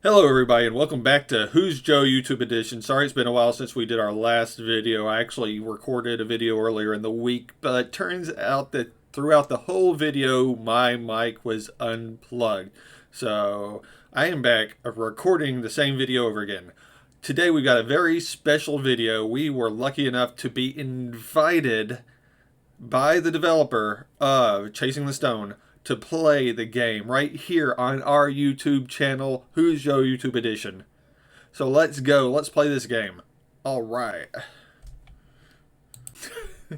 Hello everybody and welcome back to Who's Joe YouTube edition. Sorry it's been a while since we did our last video. I actually recorded a video earlier in the week, but it turns out that throughout the whole video my mic was unplugged. So I am back recording the same video over again. Today we've got a very special video. We were lucky enough to be invited by the developer of Chasing the Stone to play the game right here on our YouTube channel, Who's Joe YouTube Edition. So let's go. Let's play this game. All right.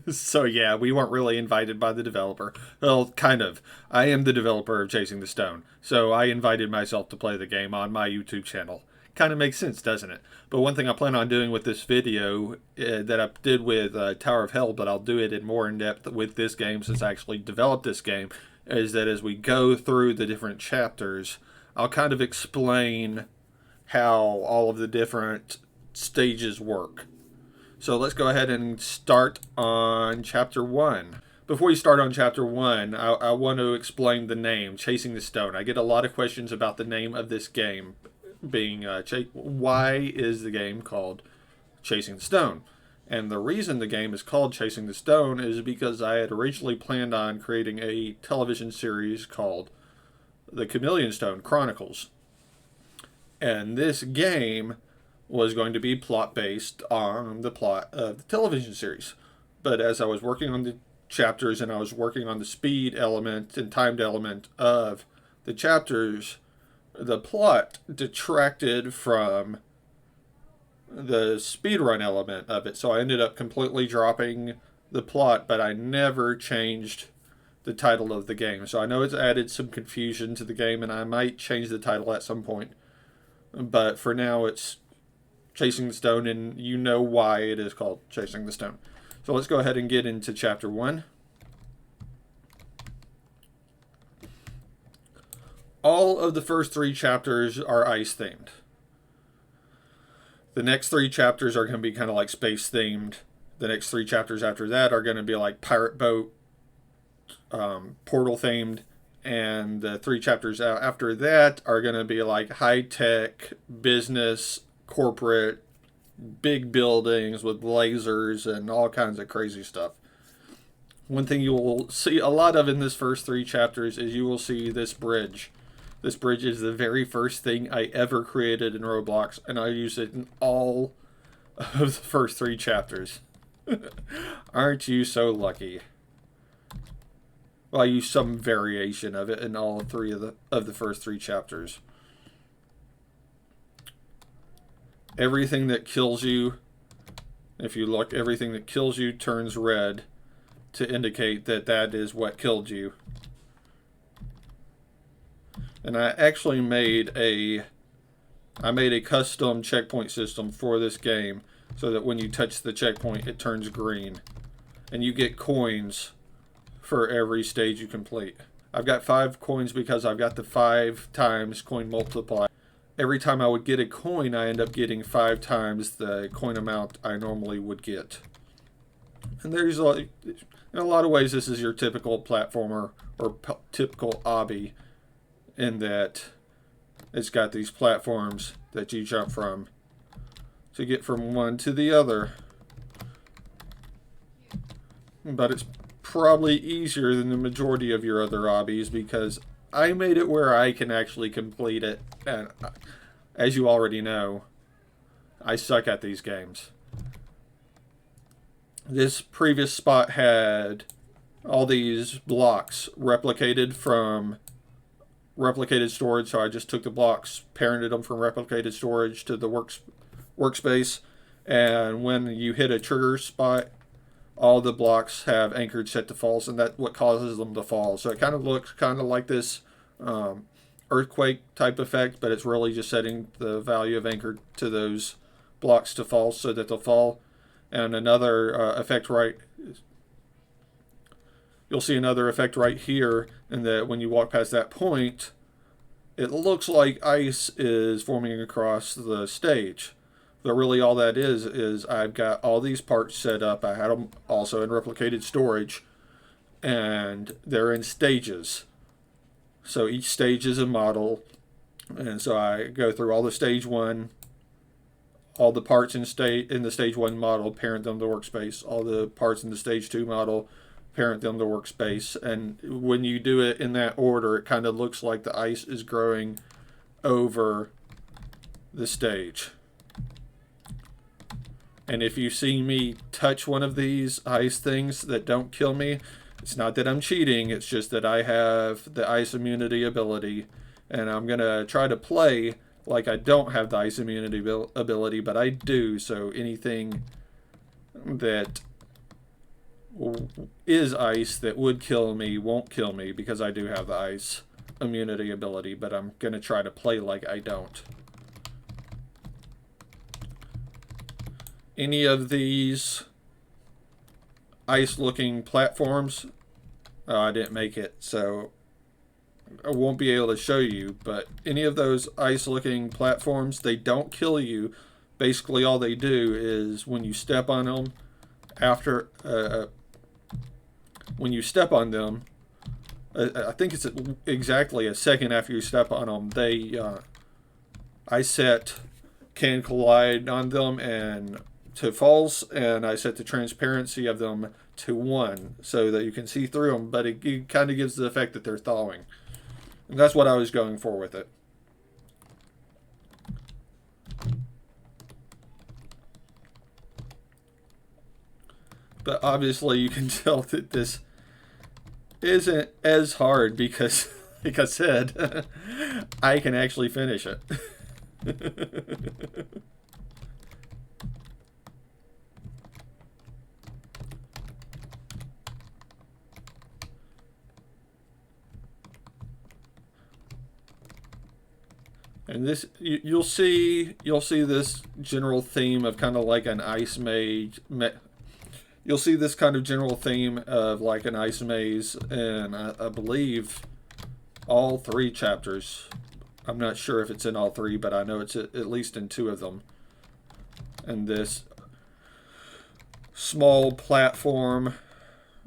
So yeah, we weren't really invited by the developer. Well, kind of. I am the developer of Chasing the Stone, so I invited myself to play the game on my YouTube channel. Kind of makes sense, doesn't it? But one thing I plan on doing with this video that I did with Tower of Hell, but I'll do it in more in depth with this game since I actually developed this game, is that as we go through the different chapters, I'll kind of explain how all of the different stages work. So let's go ahead and start on Chapter 1. Before you start on Chapter 1, I want to explain the name, Chasing the Stone. I get a lot of questions about the name of this game being, why is the game called Chasing the Stone? And the reason the game is called Chasing the Stone is because I had originally planned on creating a television series called The Chameleon Stone Chronicles. And this game was going to be plot-based on the plot of the television series. But as I was working on the chapters and I was working on the speed element and timed element of the chapters, the plot detracted from the speedrun element of it, so I ended up completely dropping the plot, but I never changed the title of the game. So I know it's added some confusion to the game, and I might change the title at some point, but for now it's Chasing the Stone, and you know why it is called Chasing the Stone. So let's go ahead and get into Chapter 1. All of the first 3 chapters are ice themed. The next 3 chapters are going to be kind of like space themed. The next 3 chapters after that are going to be like pirate boat, portal themed. And the 3 chapters after that are going to be like high tech, business, corporate, big buildings with lasers and all kinds of crazy stuff. One thing you will see a lot of in this first 3 chapters is you will see this bridge. This bridge is the very first thing I ever created in Roblox, and I use it in all of the first 3 chapters. Aren't you so lucky? Well, I use some variation of it in all 3 of the first 3 chapters. Everything that kills you, if you look, everything that kills you turns red to indicate that that is what killed you. And I actually made a custom checkpoint system for this game so that when you touch the checkpoint it turns green. And you get coins for every stage you complete. I've got 5 coins because I've got the 5 times coin multiply. Every time I would get a coin, I end up getting 5 times the coin amount I normally would get. And there's in a lot of ways this is your typical platformer or typical obby, in that it's got these platforms that you jump from to get from one to the other. But it's probably easier than the majority of your other hobbies because I made it where I can actually complete it. And as you already know, I suck at these games. This previous spot had all these blocks replicated from replicated storage, so I just took the blocks, parented them from replicated storage to the workspace, and when you hit a trigger spot, all the blocks have anchored set to false, and that's what causes them to fall. So it kind of looks kind of like this earthquake type effect, but it's really just setting the value of anchored to those blocks to false so that they'll fall. And another effect you'll see another effect right here, in that when you walk past that point, it looks like ice is forming across the stage. But really all that is I've got all these parts set up. I had them also in replicated storage, and they're in stages. So each stage is a model, And so I go through all the stage 1, all the parts in the stage 1 model, parent them to workspace, all the parts in the stage 2 model, parent them to workspace. And when you do it in that order, it kind of looks like the ice is growing over the stage. And if you see me touch one of these ice things that don't kill me, it's not that I'm cheating, it's just that I have the ice immunity ability, and I'm going to try to play like I don't have the ice immunity ability, but I do, so anything that is ice that would kill me won't kill me because I do have the ice immunity ability, but I'm going to try to play like I don't. Any of these ice-looking platforms, I didn't make it, so I won't be able to show you, but any of those ice-looking platforms, they don't kill you. Basically, all they do is when you step on them, when you step on them, I think it's exactly a second after you step on them, I set can collide on them and to false, and I set the transparency of them to 1 so that you can see through them, but it kind of gives the effect that they're thawing. And that's what I was going for with it. But obviously you can tell that this isn't as hard because, like I said, I can actually finish it. And this, you'll see this general theme of kind of like an ice maze. You'll see this kind of general theme of like an ice maze, and I believe all 3 chapters. I'm not sure if it's in all 3, but I know it's at least in 2 of them. And this small platform,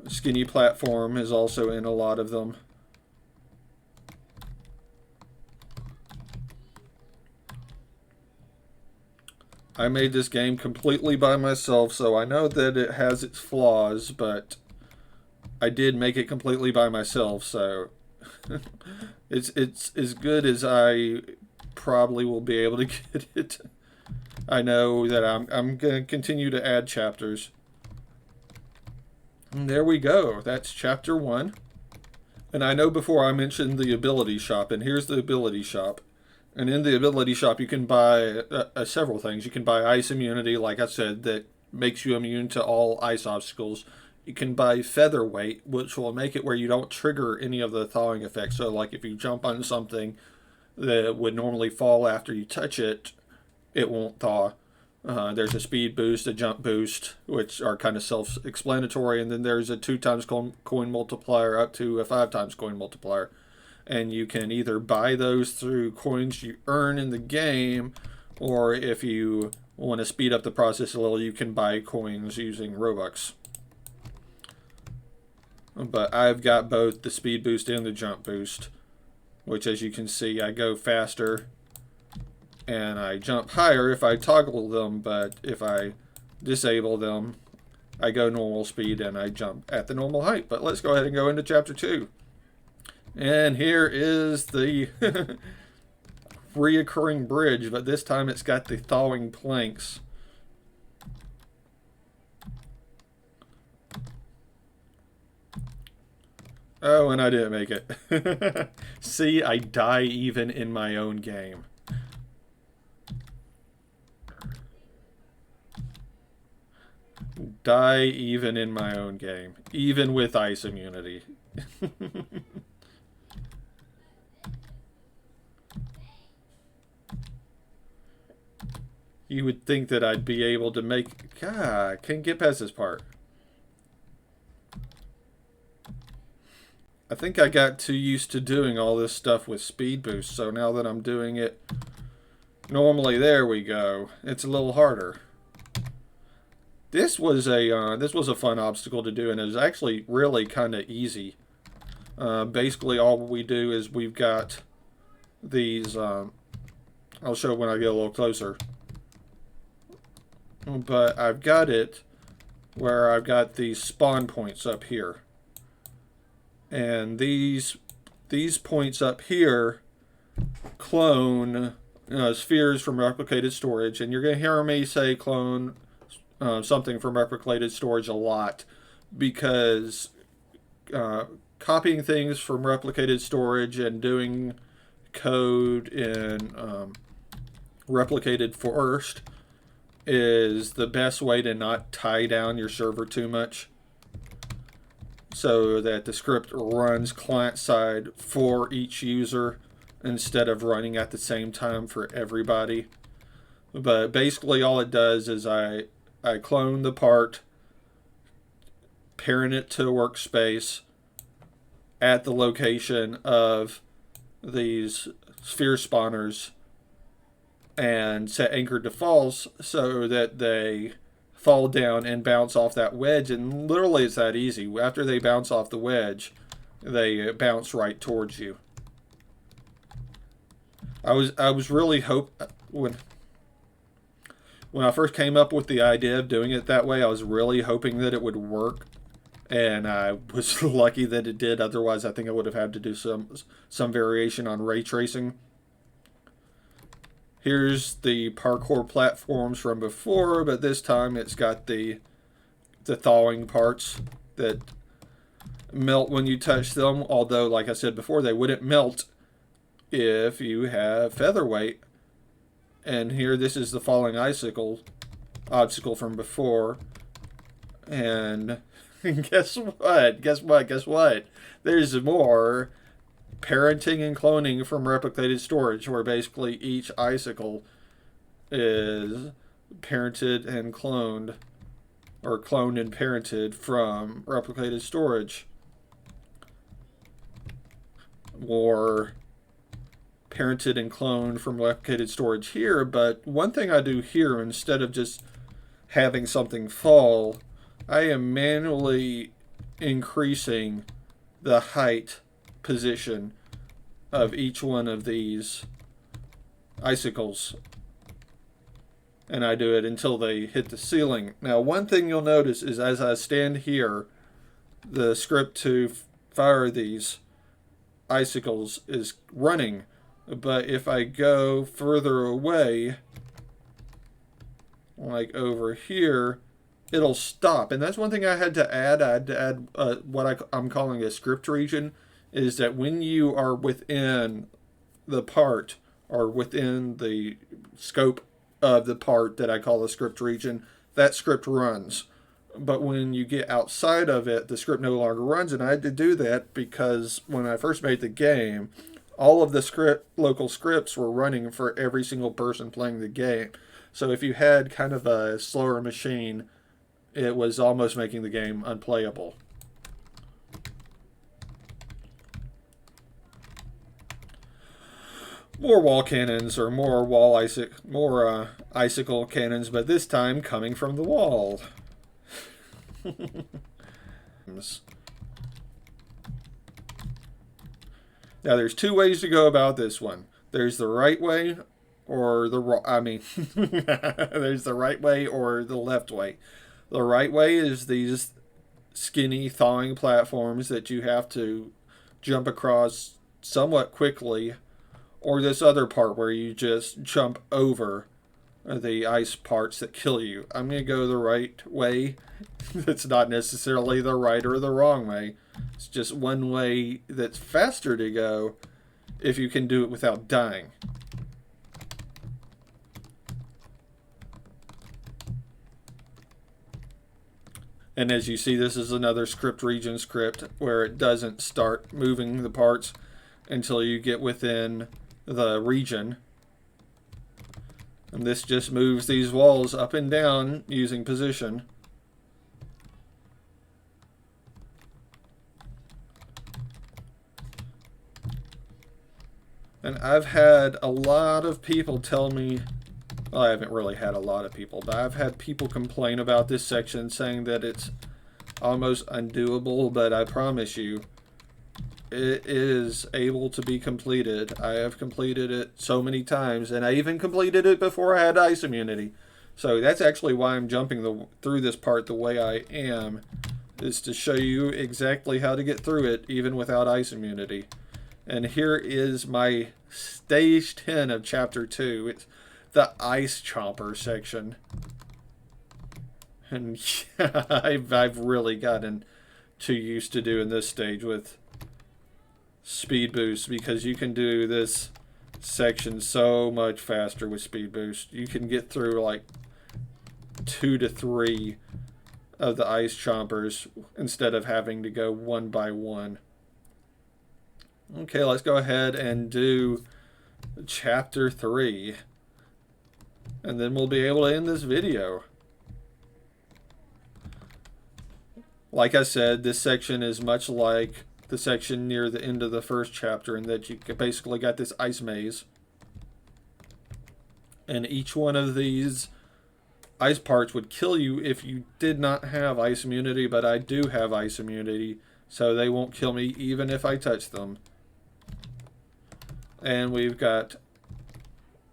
skinny platform, is also in a lot of them. I made this game completely by myself, so I know that it has its flaws, but I did make it completely by myself, so it's as good as I probably will be able to get it. I know that I'm going to continue to add chapters. And there we go. That's chapter 1. And I know before I mentioned the ability shop, and here's the ability shop. And in the ability shop, you can buy several things. You can buy ice immunity, like I said, that makes you immune to all ice obstacles. You can buy featherweight, which will make it where you don't trigger any of the thawing effects. So, like if you jump on something that would normally fall after you touch it, it won't thaw. There's a speed boost, a jump boost, which are kind of self-explanatory. And then there's a 2 times coin multiplier up to a 5 times coin multiplier. And you can either buy those through coins you earn in the game, or if you want to speed up the process a little, you can buy coins using Robux. But I've got both the speed boost and the jump boost, which, as you can see, I go faster and I jump higher if I toggle them, but if I disable them, I go normal speed and I jump at the normal height. But let's go ahead and go into chapter 2. And here is the reoccurring bridge, but this time it's got the thawing planks. Oh, and I didn't make it. See, I die even in my own game. Die even in my own game. Even with ice immunity. You would think that I'd be able to make... God, I can't get past this part. I think I got too used to doing all this stuff with speed boost, so now that I'm doing it normally, there we go. It's a little harder. This was a fun obstacle to do, and it was actually really kind of easy. Basically, all we do is we've got these, I'll show when I get a little closer. But I've got it where I've got these spawn points up here. And these points up here clone spheres from replicated storage. And you're going to hear me say clone something from replicated storage a lot, because copying things from replicated storage and doing code in replicated first is the best way to not tie down your server too much, so that the script runs client side for each user instead of running at the same time for everybody. But basically all it does is I clone the part, parent it to a workspace at the location of these sphere spawners, and set anchor to false so that they fall down and bounce off that wedge. And literally it's that easy. After they bounce off the wedge, they bounce right towards you. I was really when I first came up with the idea of doing it that way, I was really hoping that it would work, and I was lucky that it did. Otherwise, I think I would have had to do some variation on ray tracing. Here's the parkour platforms from before, but this time it's got the thawing parts that melt when you touch them. Although, like I said before, they wouldn't melt if you have featherweight. And here, this is the falling obstacle from before. And guess what? There's more parenting and cloning from replicated storage, where basically each icicle is parented and cloned, or cloned and parented from replicated storage. Or parented and cloned from replicated storage here. But one thing I do here, instead of just having something fall, I am manually increasing the height position of each one of these icicles, and I do it until they hit the ceiling. Now, one thing you'll notice is as I stand here, the script to fire these icicles is running, but if I go further away, like over here, it'll stop. And that's one thing I had to add. I had to add what I'm calling a script region, is that when you are within the part, or within the scope of the part that I call a script region, that script runs. But when you get outside of it, the script no longer runs. And I had to do that because when I first made the game, all of the local scripts were running for every single person playing the game. So if you had kind of a slower machine, it was almost making the game unplayable. More wall cannons, or more icicle cannons, but this time coming from the wall. Now, there's two ways to go about this one. There's the right way, or there's the right way or the left way. The right way is these skinny thawing platforms that you have to jump across somewhat quickly, or this other part where you just jump over the ice parts that kill you. I'm going to go the right way. It's not necessarily the right or the wrong way. It's just one way that's faster to go if you can do it without dying. And as you see, this is another script region script where it doesn't start moving the parts until you get within the region. And this just moves these walls up and down using position. And I've had a lot of people tell me, well, I haven't really had a lot of people, but I've had people complain about this section, saying that it's almost undoable. But I promise you, it is able to be completed. I have completed it so many times, and I even completed it before I had ice immunity. So that's actually why I'm jumping through this part the way I am, is to show you exactly how to get through it even without ice immunity. And here is my stage 10 of chapter 2. It's the ice chomper section. And yeah, I've really gotten too used to doing this stage with speed boost, because you can do this section so much faster with speed boost. You can get through like 2 to 3 of the ice chompers instead of having to go one by one. Okay, let's go ahead and do chapter 3, and then we'll be able to end this video. Like I said, this section is much like the section near the end of the first chapter, in that you basically got this ice maze, and each one of these ice parts would kill you if you did not have ice immunity, but I do have ice immunity, so they won't kill me even if I touch them. And we've got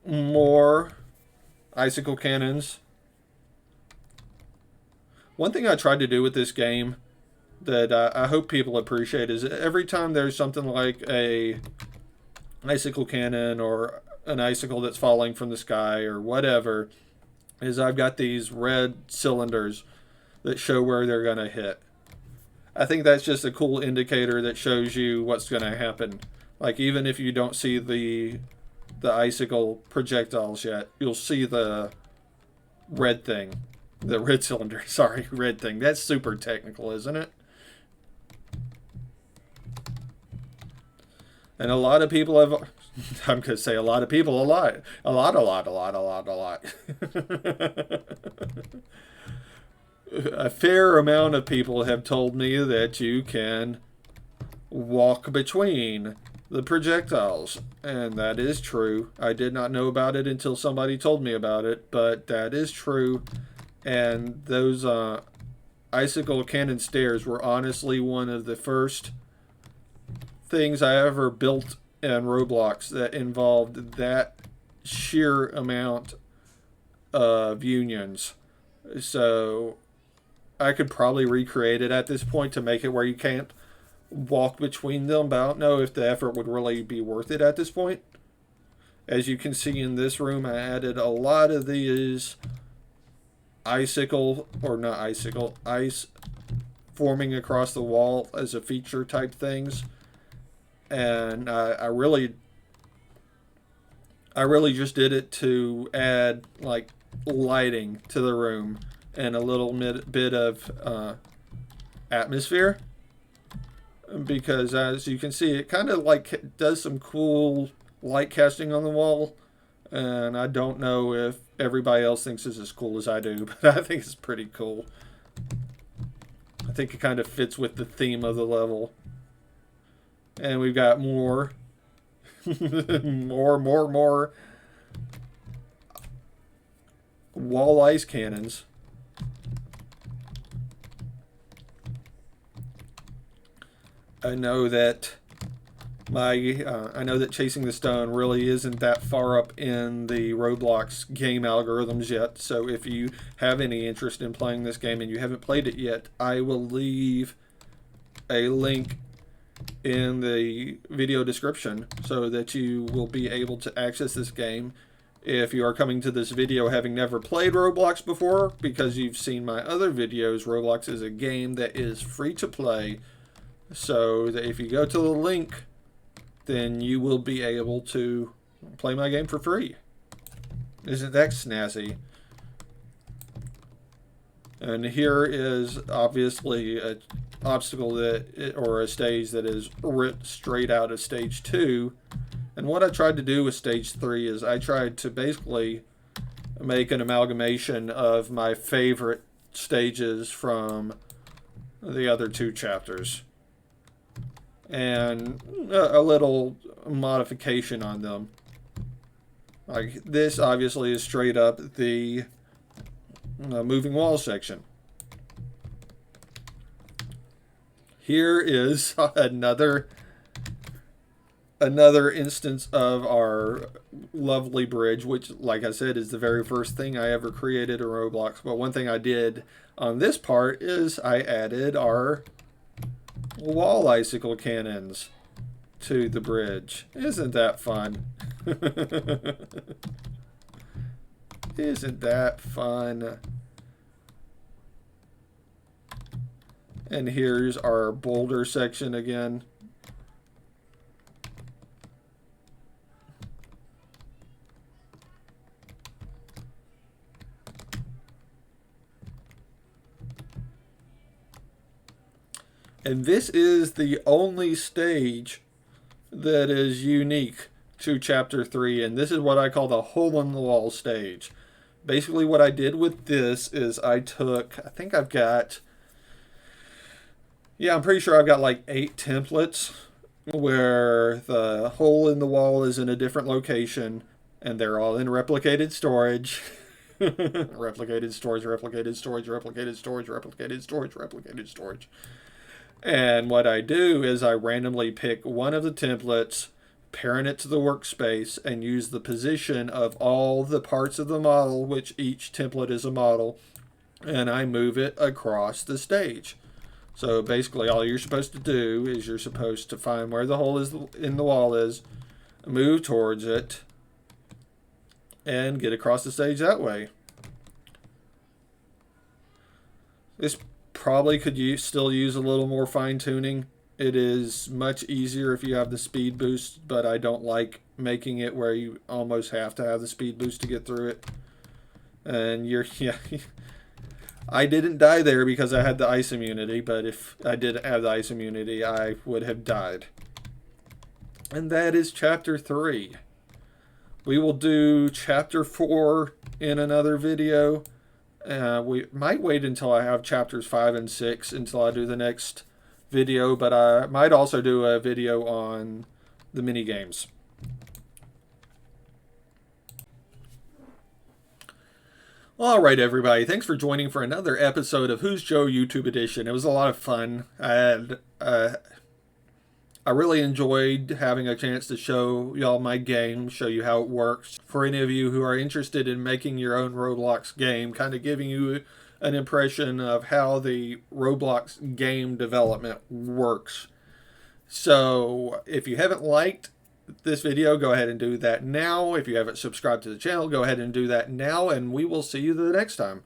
more icicle cannons. One thing I tried to do with this game that I hope people appreciate is every time there's something like a icicle cannon or an icicle that's falling from the sky or whatever, is I've got these red cylinders that show where they're going to hit. I think that's just a cool indicator that shows you what's going to happen. Like, even if you don't see the icicle projectiles yet, you'll see the red thing. The red cylinder, sorry, red thing. That's super technical, isn't it? And a lot of people have, I'm going to say a lot of people, a lot. A fair amount of people have told me that you can walk between the projectiles, and that is true. I did not know about it until somebody told me about it, but that is true. And those icicle cannon stairs were honestly one of the first things I ever built in Roblox that involved that sheer amount of unions. So I could probably recreate it at this point to make it where you can't walk between them, but I don't know if the effort would really be worth it at this point. As you can see in this room, I added a lot of these ice forming across the wall as a feature type things. And I really just did it to add like lighting to the room and a little bit of atmosphere, because as you can see, it kind of like does some cool light casting on the wall, and I don't know if everybody else thinks it's as cool as I do, but I think it's pretty cool. I think it kind of fits with the theme of the level. And we've got more more wall ice cannons. I know that Chasing the Stone really isn't that far up in the Roblox game algorithms yet. So if you have any interest in playing this game and you haven't played it yet, I will leave a link in the video description so that you will be able to access this game if you are coming to this video having never played Roblox before. Because you've seen my other videos, Roblox is a game that is free to play, so that if you go to the link, then you will be able to play my game for free. Isn't that snazzy? And here is obviously an obstacle or a stage that is ripped straight out of stage 2. And what I tried to do with stage 3 is I tried to basically make an amalgamation of my favorite stages from the other 2 chapters, and a little modification on them. Like this obviously is straight up the moving wall section. Here is another another instance of our lovely bridge, which, like I said, is the very first thing I ever created in Roblox. But one thing I did on this part is I added our wall icicle cannons to the bridge. Isn't that fun? Isn't that fun? And here's our boulder section again. And this is the only stage that is unique to Chapter 3, and this is what I call the hole-in-the-wall stage. Basically what I did with this is I think I've got, I'm pretty sure I've got like 8 templates where the hole in the wall is in a different location, and they're all in replicated storage. Replicated storage, replicated storage, replicated storage, replicated storage, replicated storage. And what I do is I randomly pick one of the templates, parent it to the workspace, and use the position of all the parts of the model, which each template is a model, and I move it across the stage. So basically all you're supposed to do is you're supposed to find where the hole is in the wall is, move towards it, and get across the stage that way. This probably could still use a little more fine-tuning. It is much easier if you have the speed boost, but I don't like making it where you almost have to have the speed boost to get through it. And I didn't die there because I had the ice immunity, but if I didn't have the ice immunity, I would have died. And that is Chapter 3. We will do Chapter 4 in another video. We might wait until I have Chapters 5 and 6 until I do the next video, but I might also do a video on the mini games. Alright everybody, thanks for joining for another episode of Who's Joe YouTube Edition. It was a lot of fun, and I really enjoyed having a chance to show y'all my game, show you how it works. For any of you who are interested in making your own Roblox game, kind of giving you an impression of how the Roblox game development works. So if you haven't liked this video, go ahead and do that now. If you haven't subscribed to the channel, go ahead and do that now, and we will see you the next time.